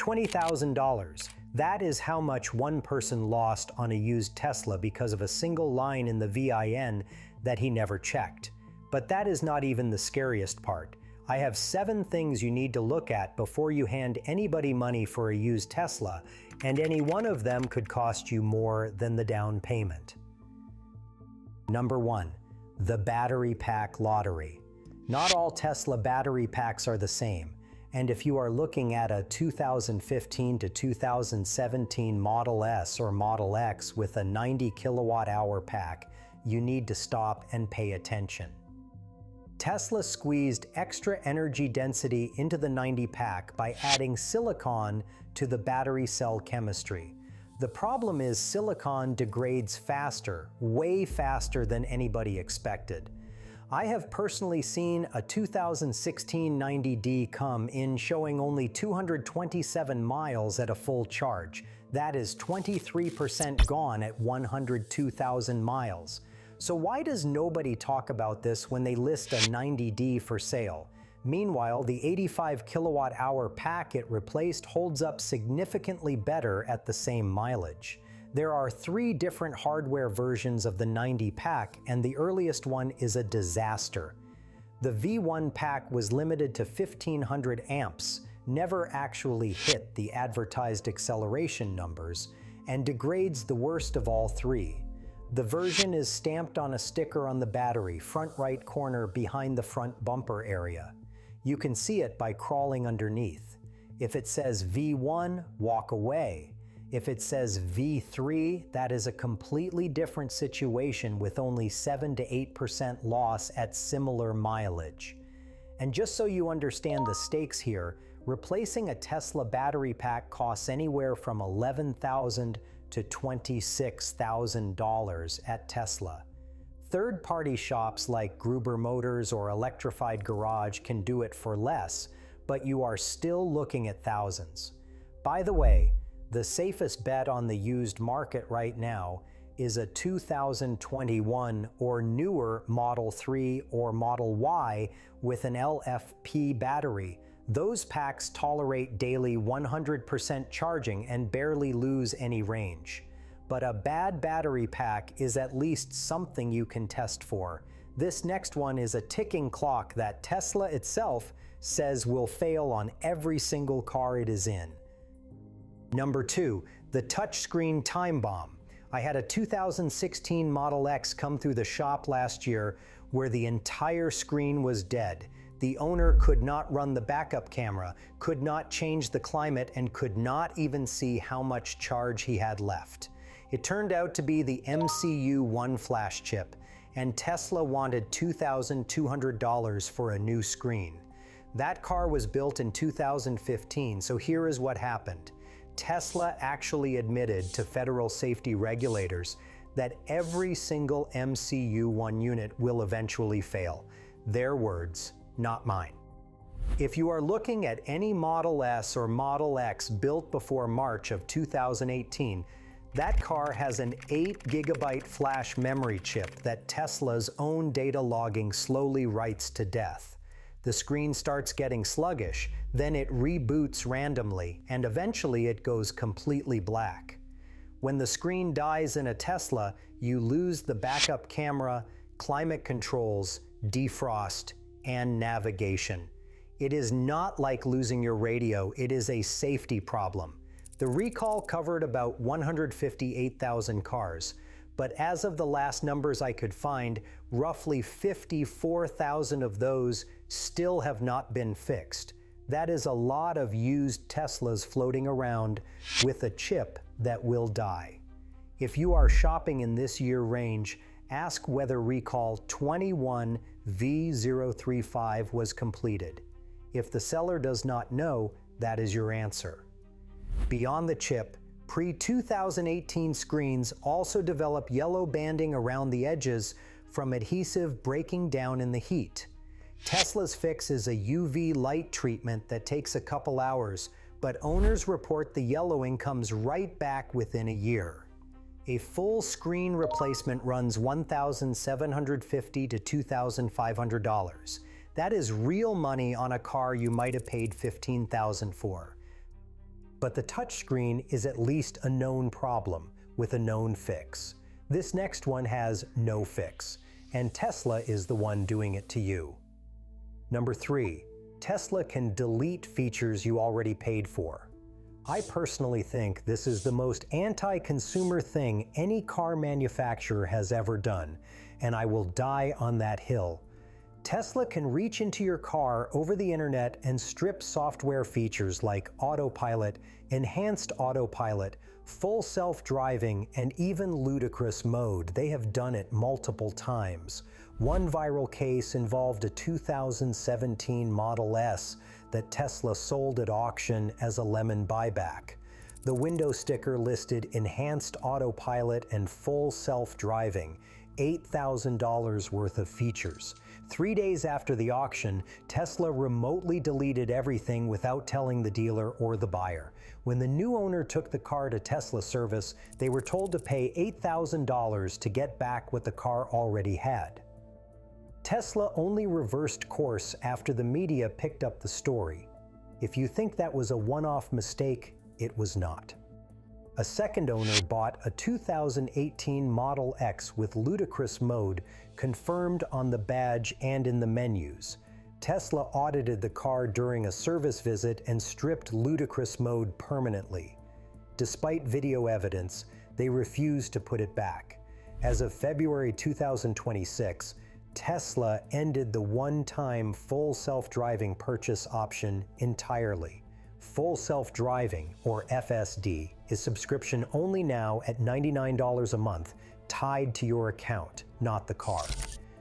$20,000. That is how much one person lost on a used Tesla because of a single line in the VIN that he never checked. But that is not even the scariest part. I have 7 things you need to look at before you hand anybody money for a used Tesla, and any one of them could cost you more than the down payment. Number 1. The battery pack lottery. Not all Tesla battery packs are the same, and if you are looking at a 2015 to 2017 Model S or Model X with a 90 kilowatt-hour pack, you need to stop and pay attention. Tesla squeezed extra energy density into the 90 pack by adding silicon to the battery cell chemistry. The problem is silicon degrades faster, way faster than anybody expected. I have personally seen a 2016 90D come in showing only 227 miles at a full charge. That is 23% gone at 102,000 miles. So why does nobody talk about this when they list a 90D for sale? Meanwhile, the 85 kilowatt-hour pack it replaced holds up significantly better at the same mileage. There are 3 different hardware versions of the 90 pack, and the earliest one is a disaster. The V1 pack was limited to 1500 amps, never actually hit the advertised acceleration numbers, and degrades the worst of all 3. The version is stamped on a sticker on the battery, front right corner behind the front bumper area. You can see it by crawling underneath. If it says V1, walk away. If it says V3, that is a completely different situation with only 7 to 8% loss at similar mileage. And just so you understand the stakes here, replacing a Tesla battery pack costs anywhere from $11,000 to $26,000 at Tesla. Third-party shops like Gruber Motors or Electrified Garage can do it for less, but you are still looking at thousands. By the way, the safest bet on the used market right now is a 2021 or newer Model 3 or Model Y with an LFP battery. Those packs tolerate daily 100% charging and barely lose any range. But a bad battery pack is at least something you can test for. This next one is a ticking clock that Tesla itself says will fail on every single car it is in. Number 2, the touchscreen time bomb. I had a 2016 Model X come through the shop last year where the entire screen was dead. The owner could not run the backup camera, could not change the climate, and could not even see how much charge he had left. It turned out to be the MCU1 flash chip, and Tesla wanted $2,200 for a new screen. That car was built in 2015, so here is what happened. Tesla actually admitted to federal safety regulators that every single MCU1 unit will eventually fail. Their words, not mine. If you are looking at any Model S or Model X built before March of 2018, that car has an 8GB flash memory chip that Tesla's own data logging slowly writes to death. The screen starts getting sluggish, then it reboots randomly, and eventually it goes completely black. When the screen dies in a Tesla, you lose the backup camera, climate controls, defrost, and navigation. It is not like losing your radio, it is a safety problem. The recall covered about 158,000 cars, but as of the last numbers I could find, roughly 54,000 of those still have not been fixed. That is a lot of used Teslas floating around with a chip that will die. If you are shopping in this year range, ask whether recall 21V035 was completed. If the seller does not know, that is your answer. Beyond the chip, pre-2018 screens also develop yellow banding around the edges from adhesive breaking down in the heat. Tesla's fix is a UV light treatment that takes a couple hours, but owners report the yellowing comes right back within a year. A full screen replacement runs $1,750 to $2,500. That is real money on a car you might have paid $15,000 for. But the touchscreen is at least a known problem with a known fix. This next one has no fix, and Tesla is the one doing it to you. Number 3. Tesla can delete features you already paid for. I personally think this is the most anti-consumer thing any car manufacturer has ever done, and I will die on that hill. Tesla can reach into your car over the internet and strip software features like Autopilot, enhanced Autopilot, full self-driving, and even ludicrous mode. They have done it multiple times. One viral case involved a 2017 Model S that Tesla sold at auction as a lemon buyback. The window sticker listed enhanced Autopilot and full self-driving, $8,000 worth of features. 3 days after the auction, Tesla remotely deleted everything without telling the dealer or the buyer. When the new owner took the car to Tesla service, they were told to pay $8,000 to get back what the car already had. Tesla only reversed course after the media picked up the story. If you think that was a one-off mistake, it was not. A second owner bought a 2018 Model X with ludicrous mode confirmed on the badge and in the menus. Tesla audited the car during a service visit and stripped ludicrous mode permanently. Despite video evidence, they refused to put it back. As of February 2026, Tesla ended the one-time full self-driving purchase option entirely. Full self-driving, or FSD, is subscription only now at $99 a month, tied to your account, not the car.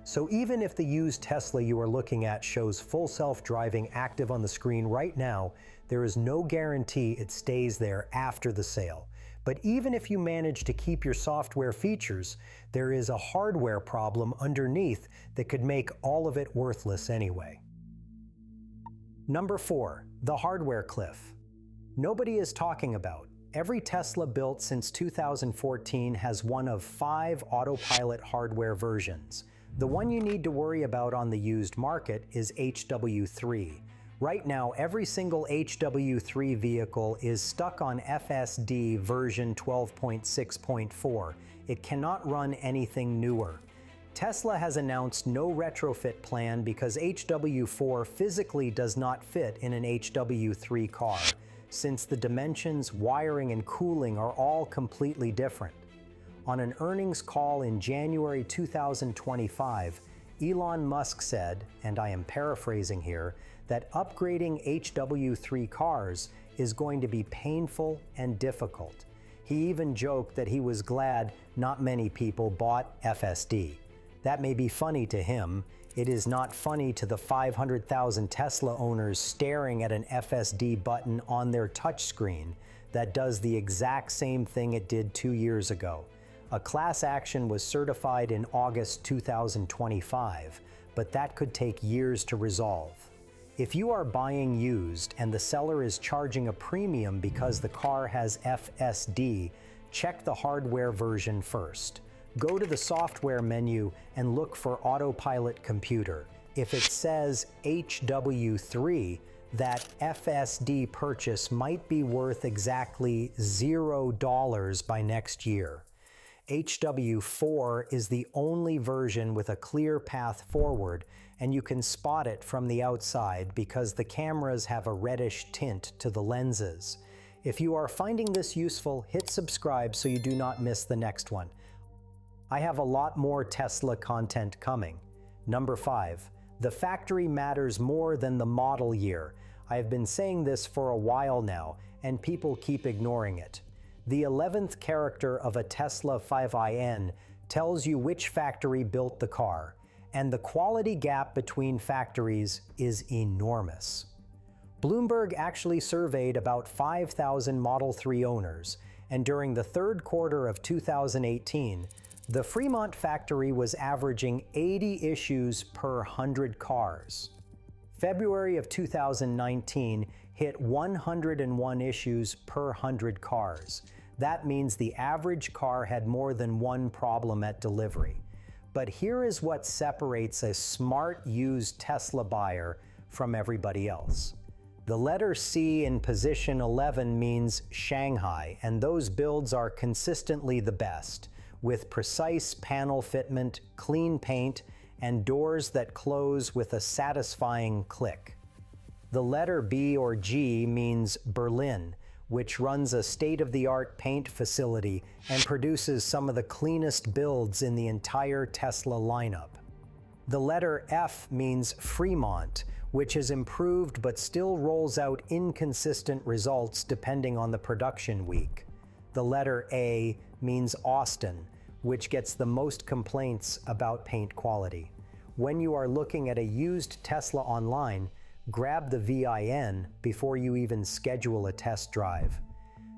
So even if the used Tesla you are looking at shows full self-driving active on the screen right now, there is no guarantee it stays there after the sale. But even if you manage to keep your software features, there is a hardware problem underneath that could make all of it worthless anyway. Number 4. The hardware cliff. Nobody is talking about. Every Tesla built since 2014 has one of 5 Autopilot hardware versions. The one you need to worry about on the used market is HW3. Right now, every single HW3 vehicle is stuck on FSD version 12.6.4. It cannot run anything newer. Tesla has announced no retrofit plan because HW4 physically does not fit in an HW3 car, since the dimensions, wiring, and cooling are all completely different. On an earnings call in January 2025, Elon Musk said, and I am paraphrasing here, that upgrading HW3 cars is going to be painful and difficult. He even joked that he was glad not many people bought FSD. That may be funny to him. It is not funny to the 500,000 Tesla owners staring at an FSD button on their touchscreen that does the exact same thing it did 2 years ago. A class action was certified in August 2025, but that could take years to resolve. If you are buying used and the seller is charging a premium because the car has FSD, check the hardware version first. Go to the software menu and look for Autopilot Computer. If it says HW3, that FSD purchase might be worth exactly $0 by next year. HW4 is the only version with a clear path forward, and you can spot it from the outside because the cameras have a reddish tint to the lenses. If you are finding this useful, hit subscribe so you do not miss the next one. I have a lot more Tesla content coming. Number 5. The factory matters more than the model year. I have been saying this for a while now, and people keep ignoring it. The 11th character of a Tesla 5IN tells you which factory built the car, and the quality gap between factories is enormous. Bloomberg actually surveyed about 5,000 Model 3 owners, and during the third quarter of 2018, the Fremont factory was averaging 80 issues per 100 cars. February of 2019 hit 101 issues per 100 cars. That means the average car had more than one problem at delivery. But here is what separates a smart used Tesla buyer from everybody else. The letter C in position 11 means Shanghai, and those builds are consistently the best, with precise panel fitment, clean paint, and doors that close with a satisfying click. The letter B or G means Berlin, which runs a state-of-the-art paint facility and produces some of the cleanest builds in the entire Tesla lineup. The letter F means Fremont, which is improved but still rolls out inconsistent results depending on the production week. The letter A means Austin, which gets the most complaints about paint quality. When you are looking at a used Tesla online, grab the VIN before you even schedule a test drive.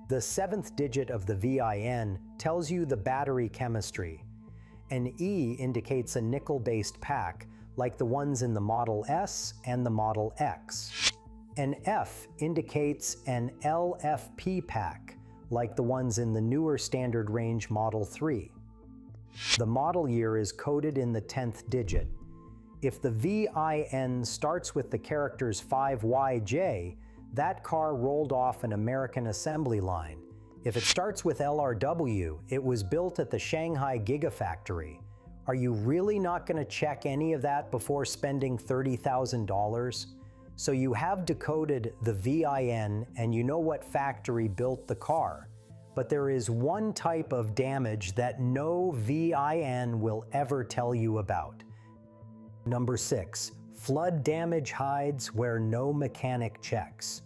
The 7th digit of the VIN tells you the battery chemistry. An E indicates a nickel-based pack, like the ones in the Model S and the Model X. An F indicates an LFP pack, like the ones in the newer standard range Model 3. The model year is coded in the 10th digit. If the VIN starts with the characters 5YJ, that car rolled off an American assembly line. If it starts with LRW, it was built at the Shanghai Gigafactory. Are you really not going to check any of that before spending $30,000? So you have decoded the VIN and you know what factory built the car. But there is one type of damage that no VIN will ever tell you about. Number 6, flood damage hides where no mechanic checks.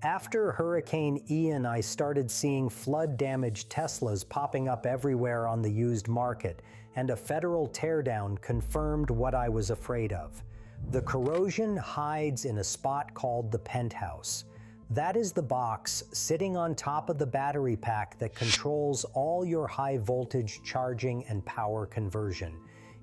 After Hurricane Ian, I started seeing flood-damaged Teslas popping up everywhere on the used market, and a federal teardown confirmed what I was afraid of. The corrosion hides in a spot called the penthouse. That is the box sitting on top of the battery pack that controls all your high-voltage charging and power conversion.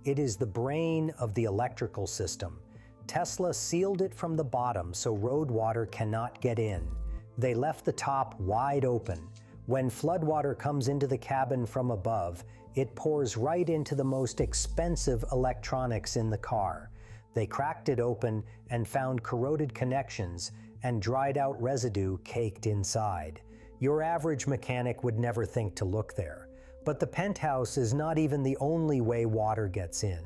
It is the brain of the electrical system. Tesla sealed it from the bottom so road water cannot get in. They left the top wide open. When floodwater comes into the cabin from above, it pours right into the most expensive electronics in the car. They cracked it open and found corroded connections and dried out residue caked inside. Your average mechanic would never think to look there. But the penthouse is not even the only way water gets in.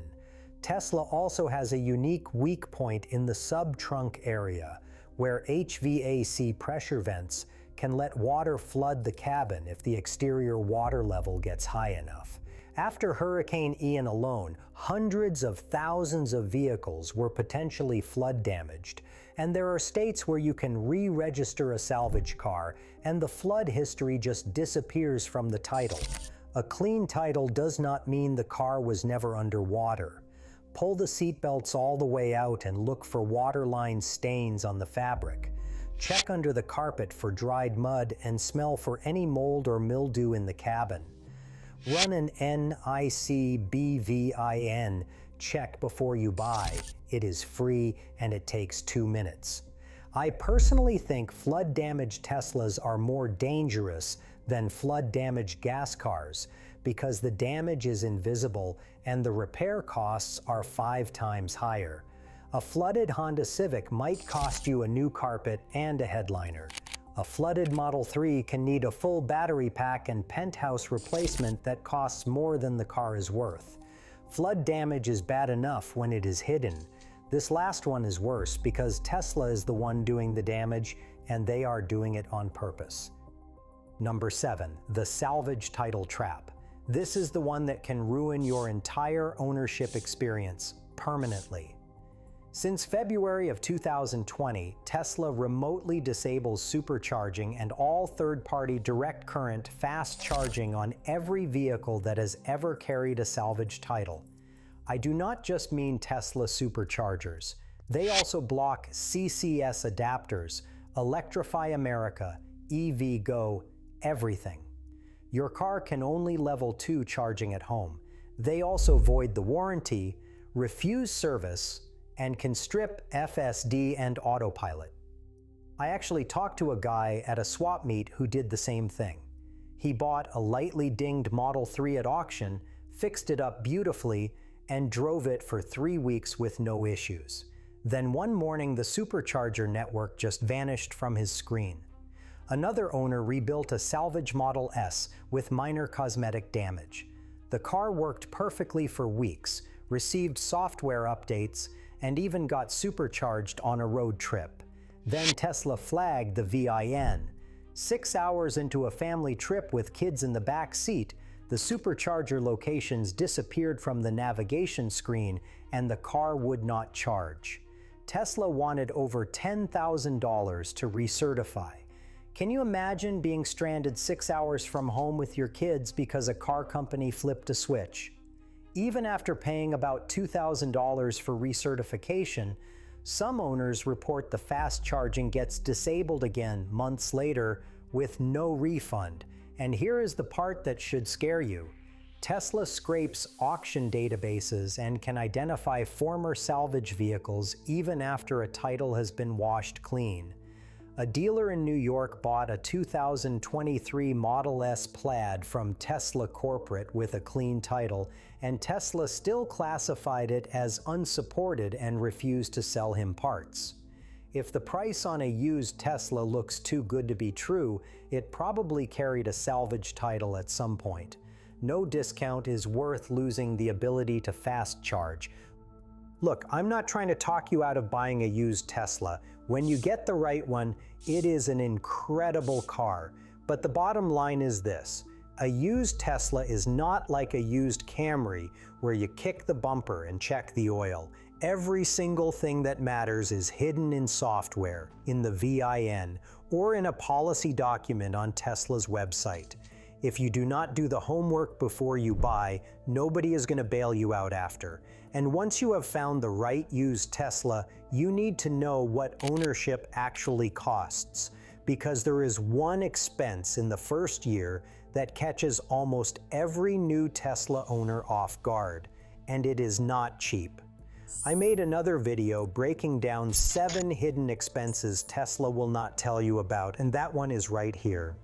Tesla also has a unique weak point in the sub-trunk area, where HVAC pressure vents can let water flood the cabin if the exterior water level gets high enough. After Hurricane Ian alone, hundreds of thousands of vehicles were potentially flood damaged, and there are states where you can re-register a salvage car and the flood history just disappears from the title. A clean title does not mean the car was never underwater. Pull the seatbelts all the way out and look for waterline stains on the fabric. Check under the carpet for dried mud and smell for any mold or mildew in the cabin. Run an NIC-BVIN check before you buy. It is free and it takes 2 minutes. I personally think flood-damaged Teslas are more dangerous than flood-damaged gas cars because the damage is invisible and the repair costs are 5 times higher. A flooded Honda Civic might cost you a new carpet and a headliner. A flooded Model 3 can need a full battery pack and penthouse replacement that costs more than the car is worth. Flood damage is bad enough when it is hidden. This last one is worse because Tesla is the one doing the damage and they are doing it on purpose. Number 7, the salvage title trap. This is the one that can ruin your entire ownership experience permanently. Since February of 2020, Tesla remotely disables supercharging and all third-party direct current fast charging on every vehicle that has ever carried a salvage title. I do not just mean Tesla superchargers. They also block CCS adapters, Electrify America, EVgo, everything. Your car can only level 2 charging at home. They also void the warranty, refuse service, and can strip FSD and Autopilot. I actually talked to a guy at a swap meet who did the same thing. He bought a lightly dinged Model 3 at auction, fixed it up beautifully, and drove it for 3 weeks with no issues. Then one morning the supercharger network just vanished from his screen. Another owner rebuilt a Salvage Model S with minor cosmetic damage. The car worked perfectly for weeks, received software updates, and even got supercharged on a road trip. Then Tesla flagged the VIN. 6 hours into a family trip with kids in the back seat, the supercharger locations disappeared from the navigation screen and the car would not charge. Tesla wanted over $10,000 to recertify. Can you imagine being stranded 6 hours from home with your kids because a car company flipped a switch? Even after paying about $2,000 for recertification, some owners report the fast charging gets disabled again months later with no refund. And here is the part that should scare you. Tesla scrapes auction databases and can identify former salvage vehicles even after a title has been washed clean. A dealer in New York bought a 2023 Model S Plaid from Tesla Corporate with a clean title, and Tesla still classified it as unsupported and refused to sell him parts. If the price on a used Tesla looks too good to be true, it probably carried a salvage title at some point. No discount is worth losing the ability to fast charge. Look, I'm not trying to talk you out of buying a used Tesla. When you get the right one, it is an incredible car. But the bottom line is this: a used Tesla is not like a used Camry where you kick the bumper and check the oil. Every single thing that matters is hidden in software, in the VIN, or in a policy document on Tesla's website. If you do not do the homework before you buy, nobody is going to bail you out after. And once you have found the right used Tesla, you need to know what ownership actually costs, because there is one expense in the first year that catches almost every new Tesla owner off guard, and it is not cheap. I made another video breaking down 7 hidden expenses Tesla will not tell you about, and that one is right here.